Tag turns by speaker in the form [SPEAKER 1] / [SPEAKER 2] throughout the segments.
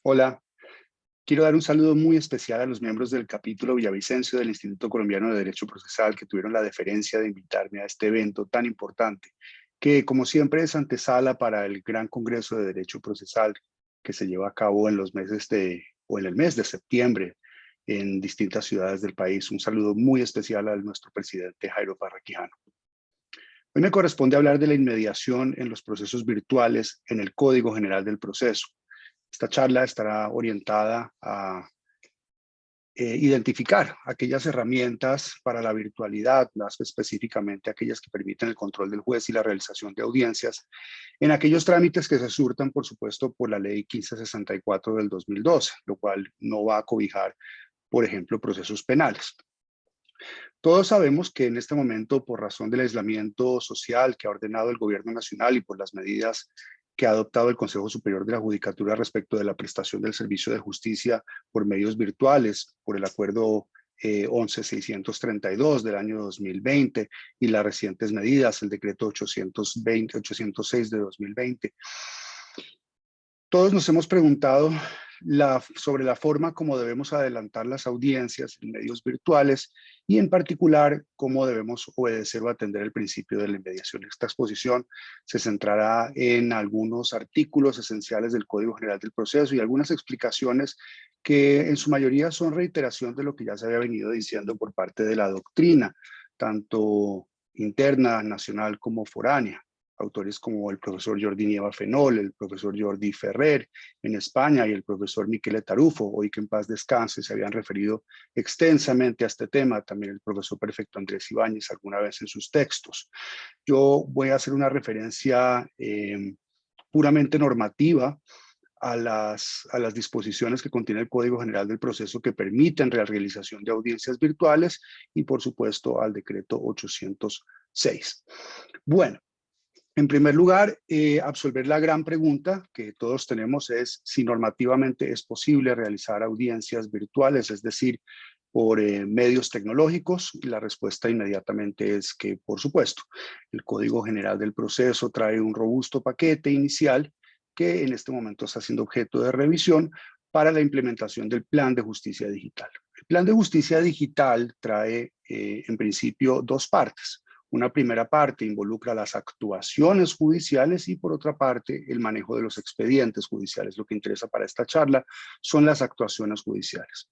[SPEAKER 1] Hola, quiero dar un saludo muy especial a los miembros del capítulo Villavicencio del Instituto Colombiano de Derecho Procesal que tuvieron la deferencia de invitarme a este evento tan importante, que como siempre es antesala para el Gran Congreso de Derecho Procesal que se lleva a cabo en los meses o en el mes de septiembre en distintas ciudades del país. Un saludo muy especial a nuestro presidente Jairo Parra Quijano. Hoy me corresponde hablar de la inmediación en los procesos virtuales en el Código General del Proceso. Esta charla estará orientada a identificar aquellas herramientas para la virtualidad, más específicamente aquellas que permiten el control del juez y la realización de audiencias, en aquellos trámites que se surtan, por supuesto, por la Ley 1564 del 2012, lo cual no va a cobijar, por ejemplo, procesos penales. Todos sabemos que en este momento, por razón del aislamiento social que ha ordenado el gobierno nacional y por las medidas que ha adoptado el Consejo Superior de la Judicatura respecto de la prestación del servicio de justicia por medios virtuales, por el acuerdo 11.632 del año 2020 y las recientes medidas, el decreto 806 de 2020. Todos nos hemos preguntado sobre la forma como debemos adelantar las audiencias en medios virtuales y en particular cómo debemos obedecer o atender el principio de la inmediación. Esta exposición se centrará en algunos artículos esenciales del Código General del Proceso y algunas explicaciones que en su mayoría son reiteración de lo que ya se había venido diciendo por parte de la doctrina, tanto interna, nacional como foránea. Autores como el profesor Jordi Nieva Fenol, el profesor Jordi Ferrer en España y el profesor Michele Tarufo, hoy que en paz descanse, se habían referido extensamente a este tema, también el profesor Perfecto Andrés Ibáñez alguna vez en sus textos. Yo voy a hacer una referencia puramente normativa a las disposiciones que contiene el Código General del Proceso que permiten la realización de audiencias virtuales y por supuesto al decreto 806. Bueno, en primer lugar, absolver la gran pregunta que todos tenemos es si normativamente es posible realizar audiencias virtuales, es decir, por medios tecnológicos, y la respuesta inmediatamente es que, por supuesto, el Código General del Proceso trae un robusto paquete inicial que en este momento está siendo objeto de revisión para la implementación del Plan de Justicia Digital. El Plan de Justicia Digital trae, en principio, dos partes. Una primera parte involucra las actuaciones judiciales y por otra parte el manejo de los expedientes judiciales. Lo que interesa para esta charla son las actuaciones judiciales.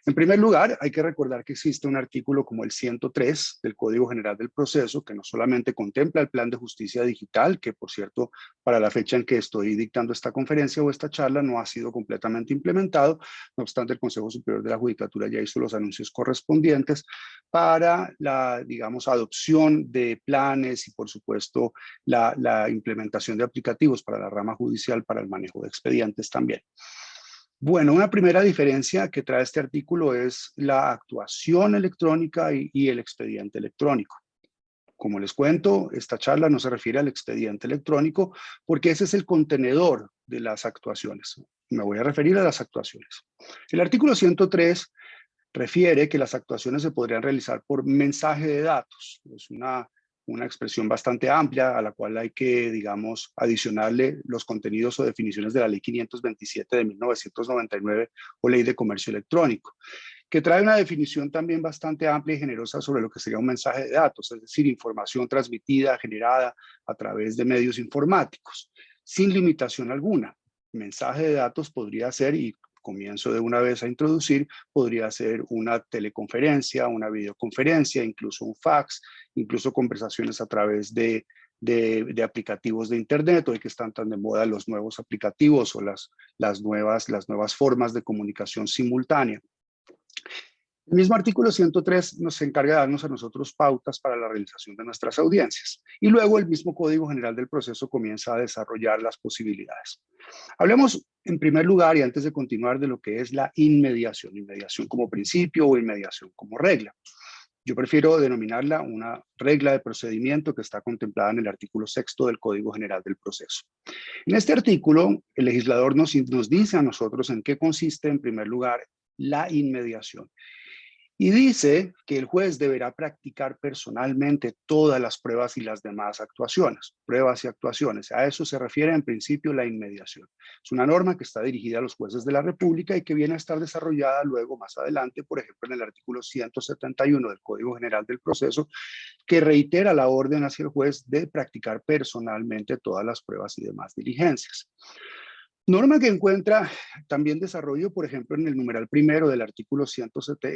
[SPEAKER 1] En primer lugar, hay que recordar que existe un artículo como el 103 del Código General del Proceso que no solamente contempla el Plan de Justicia Digital, que por cierto, para la fecha en que estoy dictando esta conferencia o esta charla no ha sido completamente implementado, no obstante el Consejo Superior de la Judicatura ya hizo los anuncios correspondientes para la, digamos, adopción de planes y por supuesto la implementación de aplicativos para la rama judicial para el manejo de expedientes también. Bueno, una primera diferencia que trae este artículo es la actuación electrónica y el expediente electrónico. Como les cuento, esta charla no se refiere al expediente electrónico porque ese es el contenedor de las actuaciones. Me voy a referir a las actuaciones. El artículo 103 refiere que las actuaciones se podrían realizar por mensaje de datos. Es una expresión bastante amplia a la cual hay que, digamos, adicionarle los contenidos o definiciones de la Ley 527 de 1999 o Ley de Comercio Electrónico, que trae una definición también bastante amplia y generosa sobre lo que sería un mensaje de datos, es decir, información transmitida, generada a través de medios informáticos, sin limitación alguna. Mensaje de datos podría ser, y comienzo de una vez a introducir, podría ser una teleconferencia, una videoconferencia, incluso un fax, incluso conversaciones a través de aplicativos de internet, hoy que están tan de moda los nuevos aplicativos o las nuevas formas de comunicación simultánea. El mismo artículo 103 nos encarga de darnos a nosotros pautas para la realización de nuestras audiencias y luego el mismo Código General del Proceso comienza a desarrollar las posibilidades. Hablemos en primer lugar y antes de continuar de lo que es la inmediación, inmediación como principio o inmediación como regla. Yo prefiero denominarla una regla de procedimiento que está contemplada en el artículo 6 del Código General del Proceso. En este artículo, el legislador nos dice a nosotros en qué consiste en primer lugar la inmediación. Y dice que el juez deberá practicar personalmente todas las pruebas y las demás actuaciones, pruebas y actuaciones. A eso se refiere en principio la inmediación. Es una norma que está dirigida a los jueces de la República y que viene a estar desarrollada luego más adelante, por ejemplo, en el artículo 171 del Código General del Proceso, que reitera la orden hacia el juez de practicar personalmente todas las pruebas y demás diligencias. Norma que encuentra también desarrollo, por ejemplo, en el numeral primero del artículo 107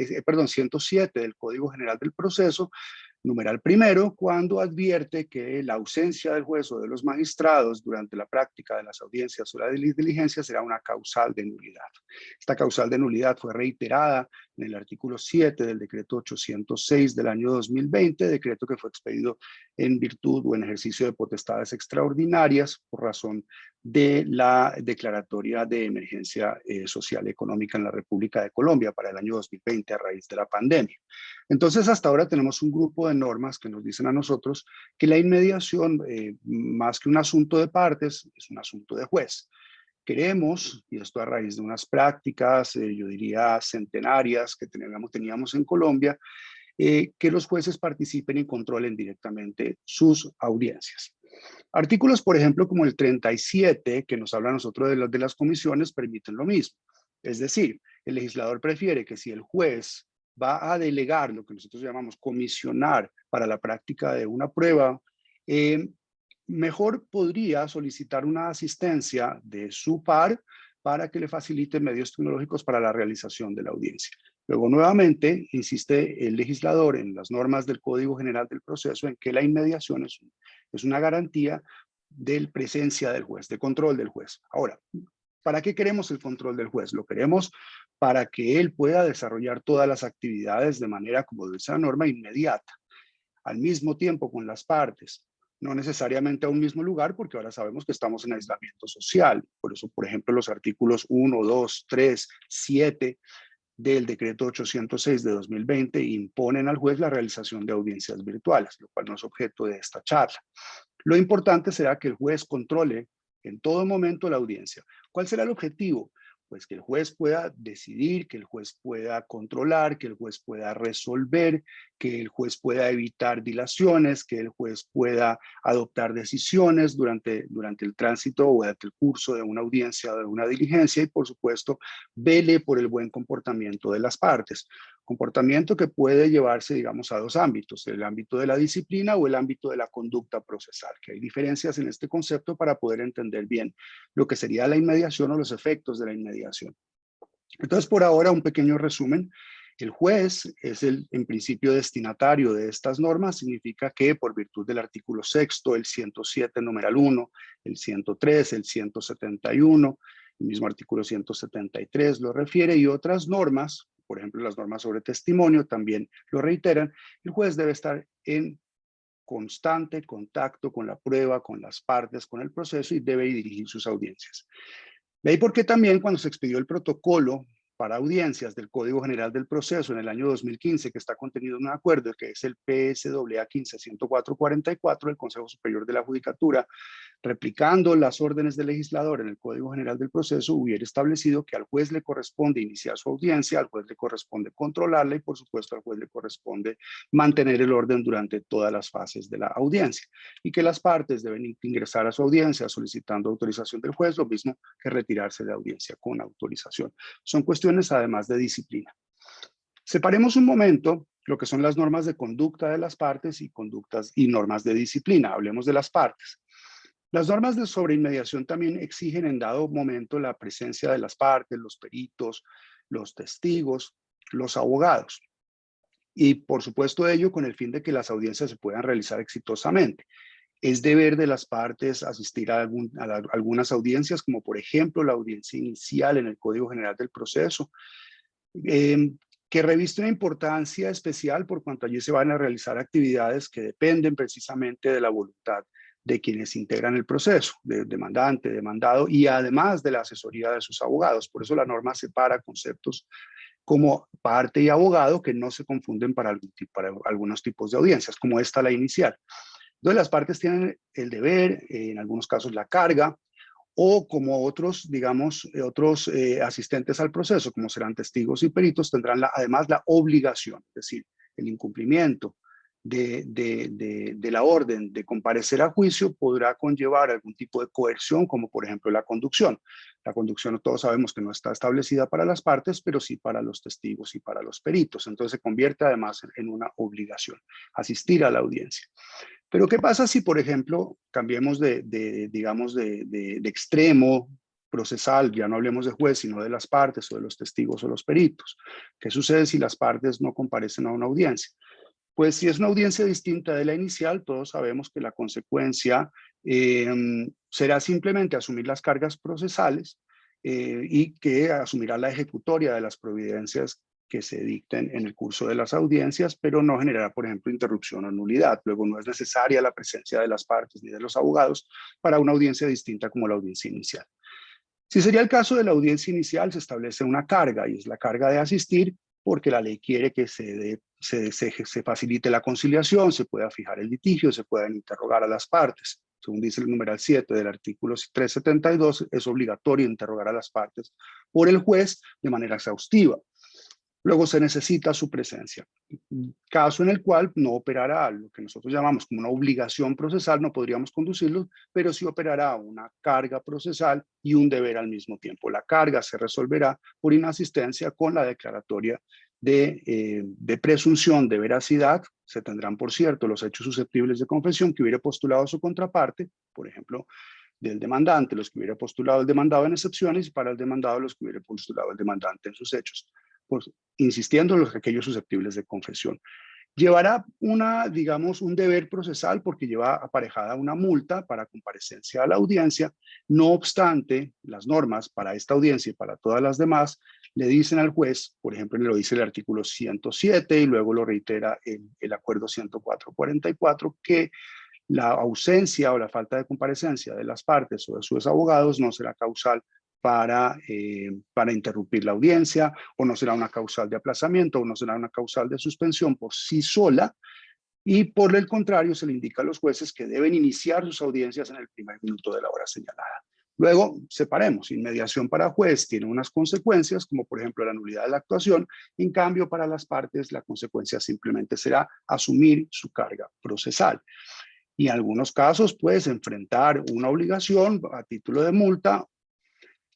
[SPEAKER 1] del Código General del Proceso, numeral primero, cuando advierte que la ausencia del juez o de los magistrados durante la práctica de las audiencias o la diligencia será una causal de nulidad. Esta causal de nulidad fue reiterada en el artículo 7 del decreto 806 del año 2020, decreto que fue expedido en virtud o en ejercicio de potestades extraordinarias por razón de la declaratoria de emergencia social y económica en la República de Colombia para el año 2020 a raíz de la pandemia. Entonces, hasta ahora tenemos un grupo de normas que nos dicen a nosotros que la inmediación, más que un asunto de partes, es un asunto de juez. Queremos, y esto a raíz de unas prácticas, yo diría centenarias que teníamos en Colombia, que los jueces participen y controlen directamente sus audiencias. Artículos, por ejemplo, como el 37, que nos habla a nosotros de las comisiones, permiten lo mismo. Es decir, el legislador prefiere que si el juez va a delegar lo que nosotros llamamos comisionar para la práctica de una prueba, mejor podría solicitar una asistencia de su par para que le facilite medios tecnológicos para la realización de la audiencia. Luego, nuevamente, insiste el legislador en las normas del Código General del Proceso en que la inmediación es una garantía de presencia del juez, de control del juez. Ahora, ¿para qué queremos el control del juez? Lo queremos para que él pueda desarrollar todas las actividades de manera, como dice la norma, inmediata, al mismo tiempo con las partes. No necesariamente a un mismo lugar, porque ahora sabemos que estamos en aislamiento social. Por eso, por ejemplo, los artículos 1, 2, 3, 7 del decreto 806 de 2020 imponen al juez la realización de audiencias virtuales, lo cual no es objeto de esta charla. Lo importante será que el juez controle en todo momento la audiencia. ¿Cuál será el objetivo? Pues que el juez pueda decidir, que el juez pueda controlar, que el juez pueda resolver, que el juez pueda evitar dilaciones, que el juez pueda adoptar decisiones durante el tránsito o durante el curso de una audiencia o de una diligencia y, por supuesto, vele por el buen comportamiento de las partes. Comportamiento que puede llevarse, digamos, a dos ámbitos, el ámbito de la disciplina o el ámbito de la conducta procesal, que hay diferencias en este concepto para poder entender bien lo que sería la inmediación o los efectos de la inmediación. Entonces, por ahora, un pequeño resumen. El juez es en principio destinatario de estas normas, significa que por virtud del artículo 6, el 107 numeral 1, el 103, el 171, el mismo artículo 173 lo refiere y otras normas, por ejemplo, las normas sobre testimonio también lo reiteran, el juez debe estar en constante contacto con la prueba, con las partes, con el proceso y debe dirigir sus audiencias. De ahí porque también cuando se expidió el protocolo para audiencias del Código General del Proceso en el año 2015, que está contenido en un acuerdo, que es el PSAA 15-104-44 del Consejo Superior de la Judicatura, replicando las órdenes del legislador en el Código General del Proceso, hubiera establecido que al juez le corresponde iniciar su audiencia, al juez le corresponde controlarla y, por supuesto, al juez le corresponde mantener el orden durante todas las fases de la audiencia y que las partes deben ingresar a su audiencia solicitando autorización del juez, lo mismo que retirarse de la audiencia con autorización. Son cuestiones además de disciplina. Separemos un momento lo que son las normas de conducta de las partes y conductas y normas de disciplina. Hablemos de las partes. Las normas de sobreinmediación también exigen en dado momento la presencia de las partes, los peritos, los testigos, los abogados. Y por supuesto ello con el fin de que las audiencias se puedan realizar exitosamente. Es deber de las partes asistir a algunas audiencias, como por ejemplo la audiencia inicial en el Código General del Proceso, que reviste una importancia especial por cuanto allí se van a realizar actividades que dependen precisamente de la voluntad de quienes integran el proceso, de demandante, demandado, y además de la asesoría de sus abogados. Por eso la norma separa conceptos como parte y abogado que no se confunden para algunos tipos de audiencias, como esta la inicial. Entonces las partes tienen el deber, en algunos casos la carga, o como otros, digamos, otros asistentes al proceso, como serán testigos y peritos, tendrán además la obligación, es decir, el incumplimiento de la orden de comparecer a juicio podrá conllevar algún tipo de coerción, como por ejemplo la conducción. La conducción todos sabemos que no está establecida para las partes, pero sí para los testigos y para los peritos. Entonces se convierte además en una obligación asistir a la audiencia. Pero ¿qué pasa si, por ejemplo, cambiemos digamos, de extremo procesal, ya no hablemos de juez, sino de las partes o de los testigos o los peritos? ¿Qué sucede si las partes no comparecen a una audiencia? Pues si es una audiencia distinta de la inicial, todos sabemos que la consecuencia será simplemente asumir las cargas procesales y que asumirá la ejecutoria de las providencias que se dicten en el curso de las audiencias, pero no generará, por ejemplo, interrupción o nulidad. Luego no es necesaria la presencia de las partes ni de los abogados para una audiencia distinta como la audiencia inicial. Si sería el caso de la audiencia inicial, se establece una carga y es la carga de asistir porque la ley quiere que se facilite la conciliación, se pueda fijar el litigio, se puedan interrogar a las partes. Según dice el numeral 7 del artículo 372, es obligatorio interrogar a las partes por el juez de manera exhaustiva. Luego se necesita su presencia. Caso en el cual no operará lo que nosotros llamamos como una obligación procesal, no podríamos conducirlo, pero sí operará una carga procesal y un deber al mismo tiempo. La carga se resolverá por inasistencia con la declaratoria de presunción de veracidad. Se tendrán, por cierto, los hechos susceptibles de confesión que hubiera postulado su contraparte, por ejemplo, del demandante, los que hubiera postulado el demandado en excepciones, y para el demandado los que hubiera postulado el demandante en sus hechos, pues, insistiendo en los aquellos susceptibles de confesión. Llevará digamos, un deber procesal porque lleva aparejada una multa para comparecencia a la audiencia. No obstante, las normas para esta audiencia y para todas las demás le dicen al juez, por ejemplo, lo dice el artículo 107 y luego lo reitera el acuerdo 104-44, que la ausencia o la falta de comparecencia de las partes o de sus abogados no será causal para interrumpir la audiencia, o no será una causal de aplazamiento, o no será una causal de suspensión por sí sola, y por el contrario se le indica a los jueces que deben iniciar sus audiencias en el primer minuto de la hora señalada. Luego, separemos, inmediación para juez tiene unas consecuencias, como por ejemplo la nulidad de la actuación. En cambio, para las partes la consecuencia simplemente será asumir su carga procesal. Y en algunos casos puedes enfrentar una obligación a título de multa.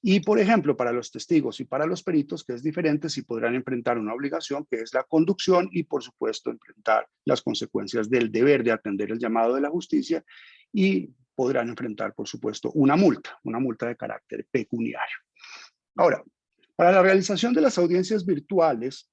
[SPEAKER 1] Y, por ejemplo, para los testigos y para los peritos, que es diferente, sí podrán enfrentar una obligación, que es la conducción, y, por supuesto, enfrentar las consecuencias del deber de atender el llamado de la justicia, y podrán enfrentar, por supuesto, una multa de carácter pecuniario. Ahora, para la realización de las audiencias virtuales,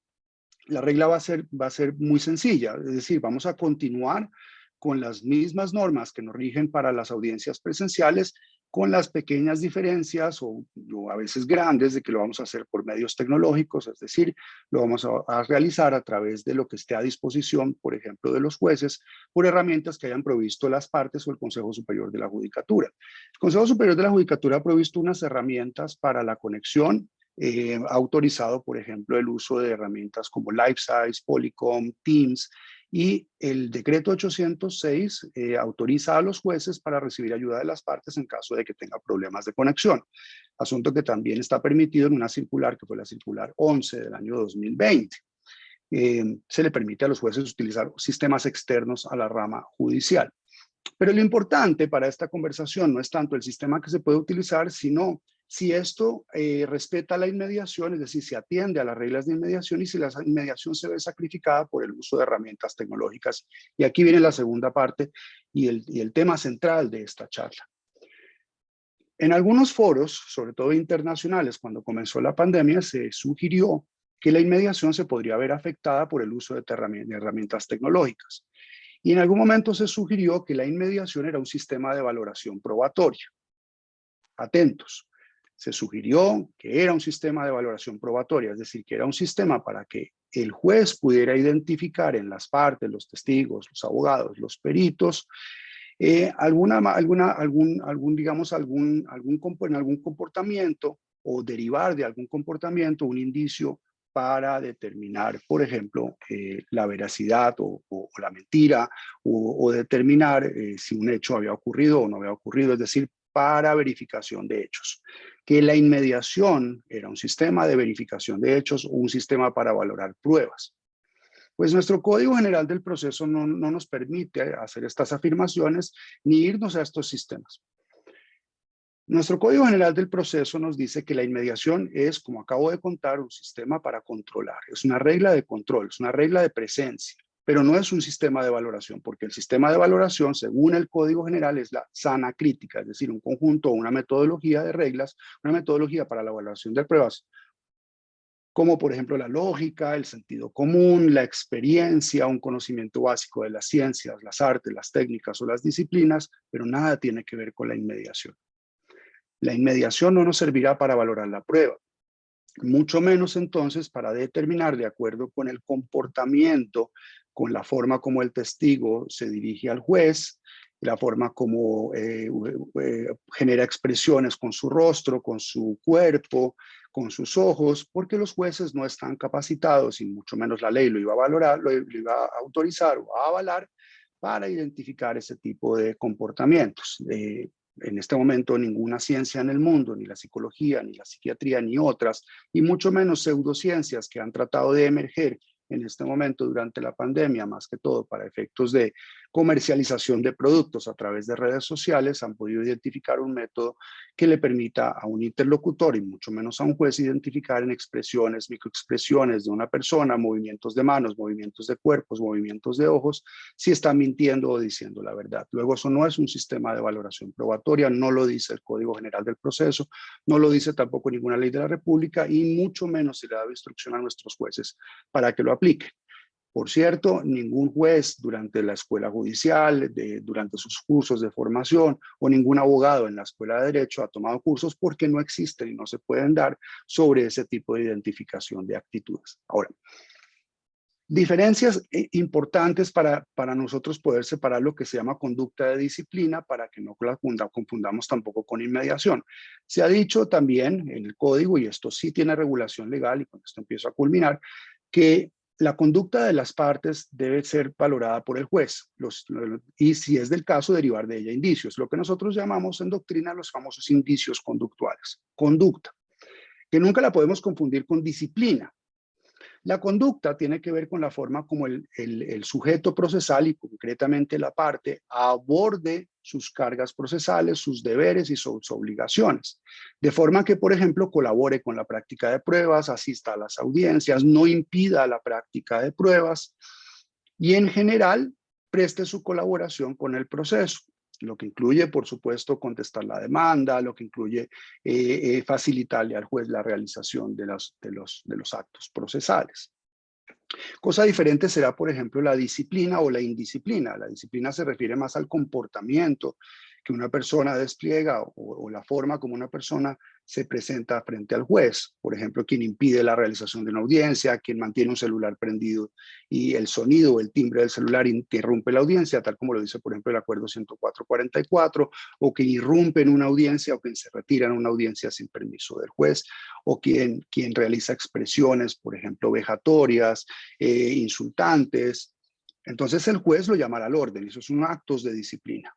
[SPEAKER 1] la regla va a ser muy sencilla, es decir, vamos a continuar con las mismas normas que nos rigen para las audiencias presenciales, con las pequeñas diferencias o a veces grandes de que lo vamos a hacer por medios tecnológicos, es decir, lo vamos a realizar a través de lo que esté a disposición, por ejemplo, de los jueces, por herramientas que hayan provisto las partes o el Consejo Superior de la Judicatura. El Consejo Superior de la Judicatura ha provisto unas herramientas para la conexión, ha autorizado, por ejemplo, el uso de herramientas como LifeSize, Polycom, Teams, y el decreto 806 autoriza a los jueces para recibir ayuda de las partes en caso de que tenga problemas de conexión. Asunto que también está permitido en una circular que fue la circular 11 del año 2020. Se le permite a los jueces utilizar sistemas externos a la rama judicial. Pero lo importante para esta conversación no es tanto el sistema que se puede utilizar, sino si esto respeta la inmediación, es decir, si atiende a las reglas de inmediación y si la inmediación se ve sacrificada por el uso de herramientas tecnológicas. Y aquí viene la segunda parte y el tema central de esta charla. En algunos foros, sobre todo internacionales, cuando comenzó la pandemia, se sugirió que la inmediación se podría ver afectada por el uso de herramientas tecnológicas. Y en algún momento se sugirió que la inmediación era un sistema de valoración probatoria. Atentos. Se sugirió que era un sistema de valoración probatoria, es decir, que era un sistema para que el juez pudiera identificar en las partes, los testigos, los abogados, los peritos, algún comportamiento o derivar de algún comportamiento un indicio para determinar, por ejemplo, la veracidad o la mentira, o determinar si un hecho había ocurrido o no había ocurrido, es decir, para verificación de hechos, que la inmediación era un sistema de verificación de hechos o un sistema para valorar pruebas. Pues nuestro Código General del Proceso no nos permite hacer estas afirmaciones ni irnos a estos sistemas. Nuestro Código General del Proceso nos dice que la inmediación es, como acabo de contar, un sistema para controlar. Es una regla de control, es una regla de presencia, pero no es un sistema de valoración, porque el sistema de valoración, según el Código General, es la sana crítica, es decir, un conjunto o una metodología de reglas, una metodología para la evaluación de pruebas, como por ejemplo la lógica, el sentido común, la experiencia, un conocimiento básico de las ciencias, las artes, las técnicas o las disciplinas, pero nada tiene que ver con la inmediación. La inmediación no nos servirá para valorar la prueba, mucho menos entonces para determinar, de acuerdo con el comportamiento, con la forma como el testigo se dirige al juez, la forma como genera expresiones con su rostro, con su cuerpo, con sus ojos, porque los jueces no están capacitados, y mucho menos la ley lo iba a valorar, lo iba a autorizar o a avalar para identificar ese tipo de comportamientos. En este momento ninguna ciencia en el mundo, ni la psicología, ni la psiquiatría, ni otras, y mucho menos pseudociencias que han tratado de emerger en este momento durante la pandemia, más que todo para efectos de comercialización de productos a través de redes sociales, han podido identificar un método que le permita a un interlocutor y mucho menos a un juez identificar en expresiones, microexpresiones de una persona, movimientos de manos, movimientos de cuerpos, movimientos de ojos, si está mintiendo o diciendo la verdad. Luego, eso no es un sistema de valoración probatoria, no lo dice el Código General del Proceso, no lo dice tampoco ninguna ley de la República y mucho menos se le ha dado instrucción a nuestros jueces para que lo apliquen. Por cierto, ningún juez durante la escuela judicial, durante sus cursos de formación o ningún abogado en la escuela de derecho ha tomado cursos porque no existen y no se pueden dar sobre ese tipo de identificación de actitudes. Ahora, diferencias importantes para nosotros poder separar lo que se llama conducta de disciplina para que no la confundamos tampoco con inmediación. Se ha dicho también en el código, y esto sí tiene regulación legal y con esto empiezo a culminar, que la conducta de las partes debe ser valorada por el juez y si es del caso derivar de ella indicios, lo que nosotros llamamos en doctrina los famosos indicios conductuales. Conducta, que nunca la podemos confundir con disciplina. La conducta tiene que ver con la forma como el sujeto procesal y concretamente la parte aborde sus cargas procesales, sus deberes y sus obligaciones. De forma que, por ejemplo, colabore con la práctica de pruebas, asista a las audiencias, no impida la práctica de pruebas y en general preste su colaboración con el proceso. Lo que incluye, por supuesto, contestar la demanda, lo que incluye facilitarle al juez la realización de los actos procesales. Cosa diferente será, por ejemplo, la disciplina o la indisciplina. La disciplina se refiere más al comportamiento que una persona despliega o la forma como una persona se presenta frente al juez. Por ejemplo, quien impide la realización de una audiencia, quien mantiene un celular prendido y el sonido o el timbre del celular interrumpe la audiencia, tal como lo dice, por ejemplo, el acuerdo 104-44, o quien irrumpe en una audiencia o quien se retira en una audiencia sin permiso del juez, o quien realiza expresiones, por ejemplo, vejatorias, insultantes. Entonces el juez lo llamará al orden. Esos son actos de disciplina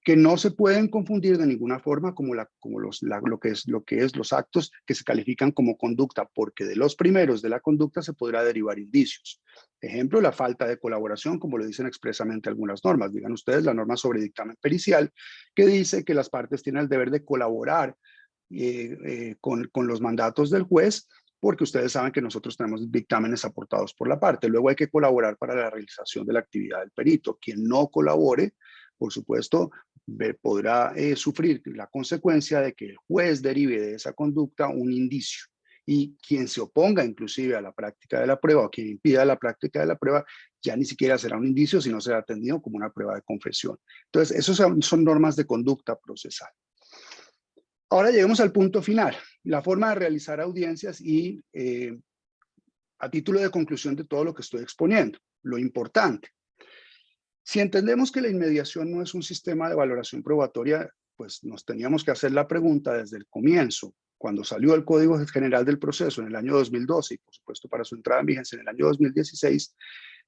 [SPEAKER 1] que no se pueden confundir de ninguna forma como lo que es los actos que se califican como conducta, porque de los primeros de la conducta se podrá derivar indicios. Ejemplo, la falta de colaboración, como lo dicen expresamente algunas normas. Digan ustedes la norma sobre dictamen pericial, que dice que las partes tienen el deber de colaborar con los mandatos del juez, porque ustedes saben que nosotros tenemos dictámenes aportados por la parte. Luego hay que colaborar para la realización de la actividad del perito. Quien no colabore, por supuesto, podrá sufrir la consecuencia de que el juez derive de esa conducta un indicio. Y quien se oponga inclusive a la práctica de la prueba o quien impida la práctica de la prueba ya ni siquiera será un indicio, sino será atendido como una prueba de confesión. Entonces, esas son normas de conducta procesal. Ahora lleguemos al punto final, la forma de realizar audiencias y a título de conclusión de todo lo que estoy exponiendo, lo importante. Si entendemos que la inmediación no es un sistema de valoración probatoria, pues nos teníamos que hacer la pregunta desde el comienzo, cuando salió el Código General del Proceso en el año 2012 y por supuesto para su entrada en vigencia en el año 2016,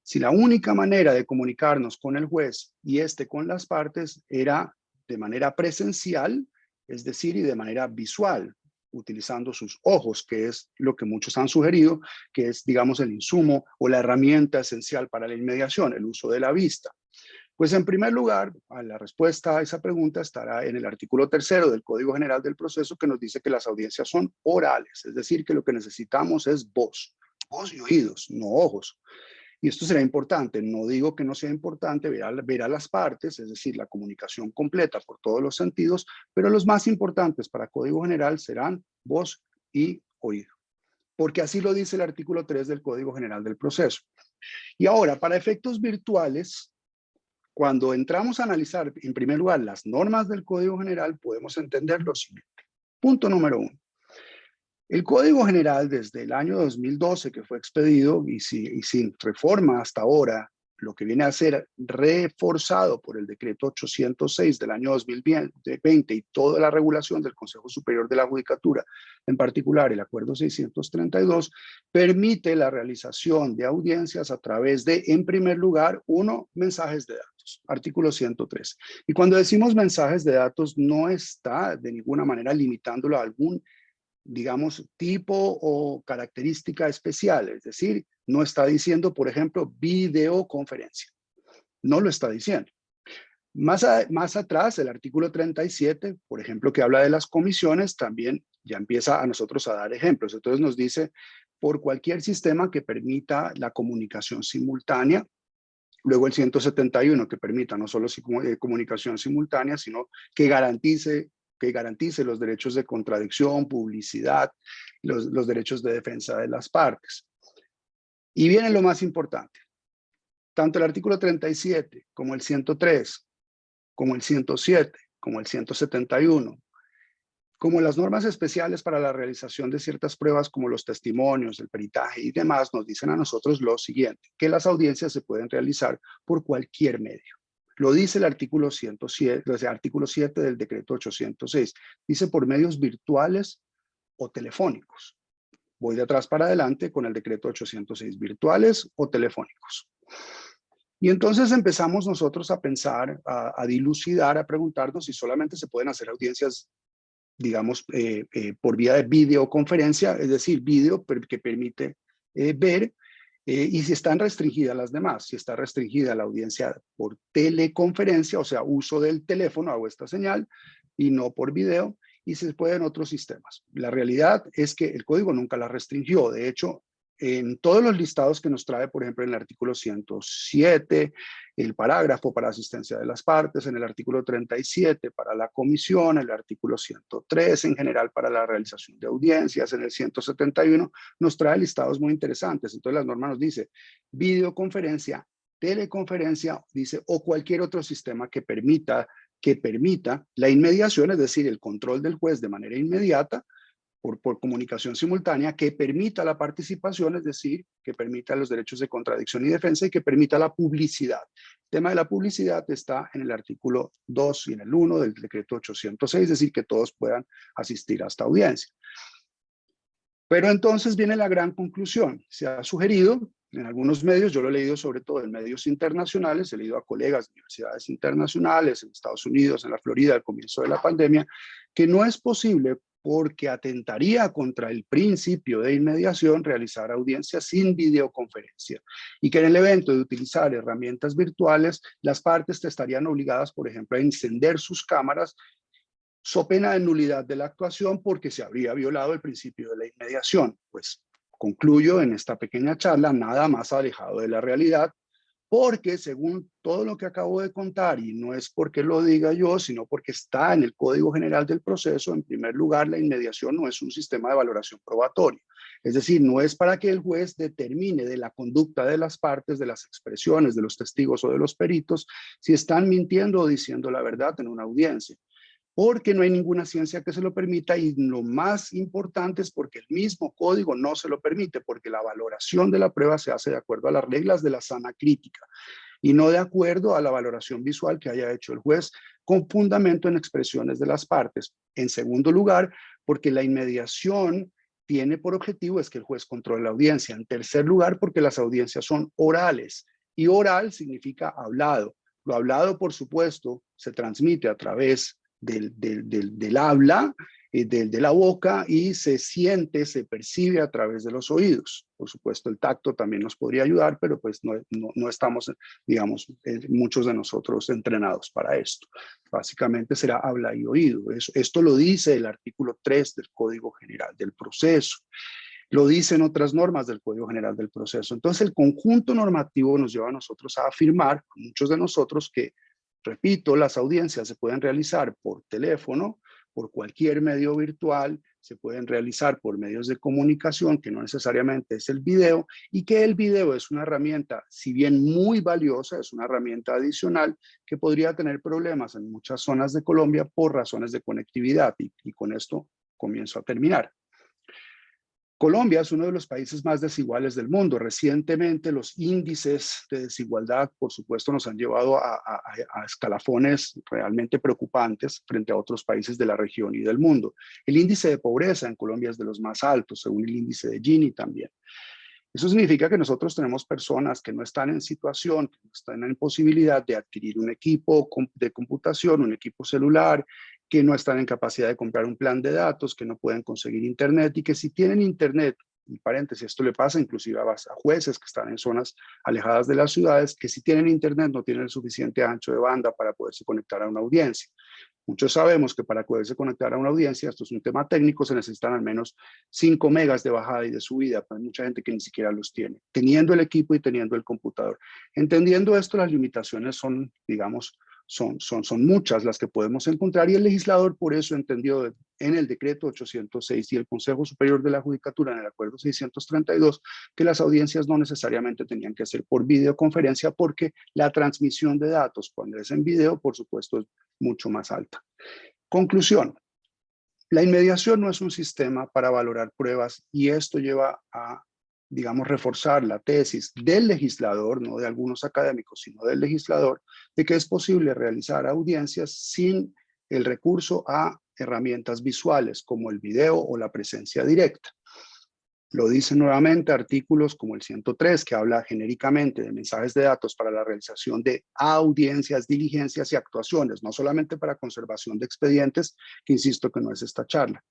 [SPEAKER 1] si la única manera de comunicarnos con el juez y con las partes era de manera presencial, es decir, y de manera visual, utilizando sus ojos, que es lo que muchos han sugerido, que es, digamos, el insumo o la herramienta esencial para la inmediación, el uso de la vista. Pues en primer lugar, la respuesta a esa pregunta estará en el artículo 3 del Código General del Proceso, que nos dice que las audiencias son orales, es decir, que lo que necesitamos es voz y oídos, no ojos. Y esto será importante, no digo que no sea importante ver a las partes, es decir, la comunicación completa por todos los sentidos, pero los más importantes para Código General serán voz y oído, porque así lo dice el artículo 3 del Código General del Proceso. Y ahora, para efectos virtuales, cuando entramos a analizar, en primer lugar, las normas del Código General, podemos entender lo siguiente. Punto número 1. El Código General desde el año 2012 que fue expedido y sin reforma hasta ahora, lo que viene a ser reforzado por el decreto 806 del año 2020 y toda la regulación del Consejo Superior de la Judicatura, en particular el acuerdo 632, permite la realización de audiencias a través de, en primer lugar, mensajes de datos, artículo 103. Y cuando decimos mensajes de datos, no está de ninguna manera limitándolo a algún, digamos, tipo o característica especial, es decir, no está diciendo, por ejemplo, videoconferencia, no lo está diciendo. Más atrás, el artículo 37, por ejemplo, que habla de las comisiones, también ya empieza a nosotros a dar ejemplos. Entonces nos dice, por cualquier sistema que permita la comunicación simultánea, luego el 171 que permita no solo comunicación simultánea, sino que garantice los derechos de contradicción, publicidad, los derechos de defensa de las partes. Y viene lo más importante. Tanto el artículo 37 como el 103, como el 107, como el 171, como las normas especiales para la realización de ciertas pruebas como los testimonios, el peritaje y demás, nos dicen a nosotros lo siguiente, que las audiencias se pueden realizar por cualquier medio. Lo dice el artículo 107, o sea, artículo 7 del decreto 806. Dice por medios virtuales o telefónicos. Voy de atrás para adelante con el decreto 806, virtuales o telefónicos. Y entonces empezamos nosotros a pensar, a dilucidar, a preguntarnos si solamente se pueden hacer audiencias, digamos, por vía de videoconferencia, es decir, video que permite ver, y si están restringidas las demás, si está restringida la audiencia por teleconferencia, o sea, uso del teléfono, hago esta señal, y no por video, y se puede en otros sistemas. La realidad es que el código nunca la restringió. De hecho, en todos los listados que nos trae, por ejemplo, en el artículo 107, el parágrafo para asistencia de las partes, en el artículo 37 para la comisión, el artículo 103 en general para la realización de audiencias, en el 171 nos trae listados muy interesantes. Entonces la norma nos dice videoconferencia, teleconferencia, dice, o cualquier otro sistema que permita la inmediación, es decir, el control del juez de manera inmediata, por comunicación simultánea, que permita la participación, es decir, que permita los derechos de contradicción y defensa y que permita la publicidad. El tema de la publicidad está en el artículo 2 y en el 1 del decreto 806, es decir, que todos puedan asistir a esta audiencia. Pero entonces viene la gran conclusión. Se ha sugerido en algunos medios, yo lo he leído sobre todo en medios internacionales, he leído a colegas de universidades internacionales en Estados Unidos, en la Florida, al comienzo de la pandemia, que no es posible porque atentaría contra el principio de inmediación realizar audiencias sin videoconferencia y que en el evento de utilizar herramientas virtuales, las partes estarían obligadas, por ejemplo, a encender sus cámaras so pena de nulidad de la actuación porque se habría violado el principio de la inmediación. Pues concluyo en esta pequeña charla, nada más alejado de la realidad, porque según todo lo que acabo de contar, y no es porque lo diga yo, sino porque está en el Código General del Proceso, en primer lugar, la inmediación no es un sistema de valoración probatorio. Es decir, no es para que el juez determine de la conducta de las partes, de las expresiones de los testigos o de los peritos, si están mintiendo o diciendo la verdad en una audiencia, porque no hay ninguna ciencia que se lo permita, y lo más importante es porque el mismo código no se lo permite, porque la valoración de la prueba se hace de acuerdo a las reglas de la sana crítica y no de acuerdo a la valoración visual que haya hecho el juez con fundamento en expresiones de las partes. En segundo lugar, porque la inmediación tiene por objetivo es que el juez controle la audiencia. En tercer lugar, porque las audiencias son orales y oral significa hablado. Lo hablado, por supuesto, se transmite a través del habla, de la boca, y se siente, se percibe a través de los oídos. Por supuesto, el tacto también nos podría ayudar, pero pues no estamos, digamos, muchos de nosotros entrenados para esto. Básicamente será habla y oído. Esto lo dice el artículo 3 del Código General del Proceso. Lo dicen otras normas del Código General del Proceso. Entonces, el conjunto normativo nos lleva a nosotros a afirmar, muchos de nosotros, que, repito, las audiencias se pueden realizar por teléfono, por cualquier medio virtual, se pueden realizar por medios de comunicación, que no necesariamente es el video, y que el video es una herramienta, si bien muy valiosa, es una herramienta adicional que podría tener problemas en muchas zonas de Colombia por razones de conectividad. Y con esto comienzo a terminar. Colombia es uno de los países más desiguales del mundo. Recientemente los índices de desigualdad, por supuesto, nos han llevado a escalafones realmente preocupantes frente a otros países de la región y del mundo. El índice de pobreza en Colombia es de los más altos, según el índice de Gini también. Eso significa que nosotros tenemos personas que no están en situación, que no están en posibilidad de adquirir un equipo de computación, un equipo celular, que no están en capacidad de comprar un plan de datos, que no pueden conseguir internet, y que si tienen internet, y paréntesis, esto le pasa inclusive a jueces que están en zonas alejadas de las ciudades, que si tienen internet no tienen el suficiente ancho de banda para poderse conectar a una audiencia. Muchos sabemos que para poderse conectar a una audiencia, esto es un tema técnico, se necesitan al menos 5 megas de bajada y de subida, pero hay mucha gente que ni siquiera los tiene, teniendo el equipo y teniendo el computador. Entendiendo esto, las limitaciones son, digamos, son muchas las que podemos encontrar, y el legislador por eso entendió en el decreto 806 y el Consejo Superior de la Judicatura en el acuerdo 632 que las audiencias no necesariamente tenían que ser por videoconferencia, porque la transmisión de datos cuando es en video, por supuesto, es mucho más alta. Conclusión: la inmediación no es un sistema para valorar pruebas, y esto lleva a, digamos, reforzar la tesis del legislador, no de algunos académicos, sino del legislador, de que es posible realizar audiencias sin el recurso a herramientas visuales como el video o la presencia directa. Lo dicen nuevamente artículos como el 103, que habla genéricamente de mensajes de datos para la realización de audiencias, diligencias y actuaciones, no solamente para conservación de expedientes, que insisto que no es esta charla.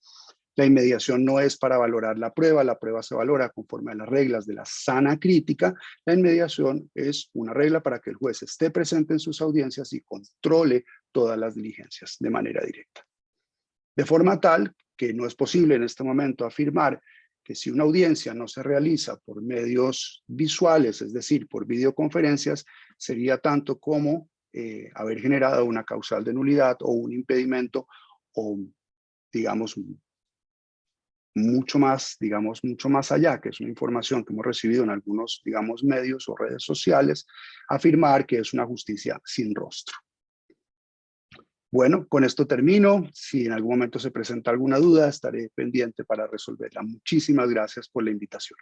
[SPEAKER 1] La inmediación no es para valorar la prueba se valora conforme a las reglas de la sana crítica. La inmediación es una regla para que el juez esté presente en sus audiencias y controle todas las diligencias de manera directa. De forma tal que no es posible en este momento afirmar que si una audiencia no se realiza por medios visuales, es decir, por videoconferencias, sería tanto como haber generado una causal de nulidad o un impedimento, o digamos mucho más allá, que es una información que hemos recibido en algunos, digamos, medios o redes sociales, afirmar que es una justicia sin rostro. Bueno, con esto termino. Si en algún momento se presenta alguna duda, estaré pendiente para resolverla. Muchísimas gracias por la invitación.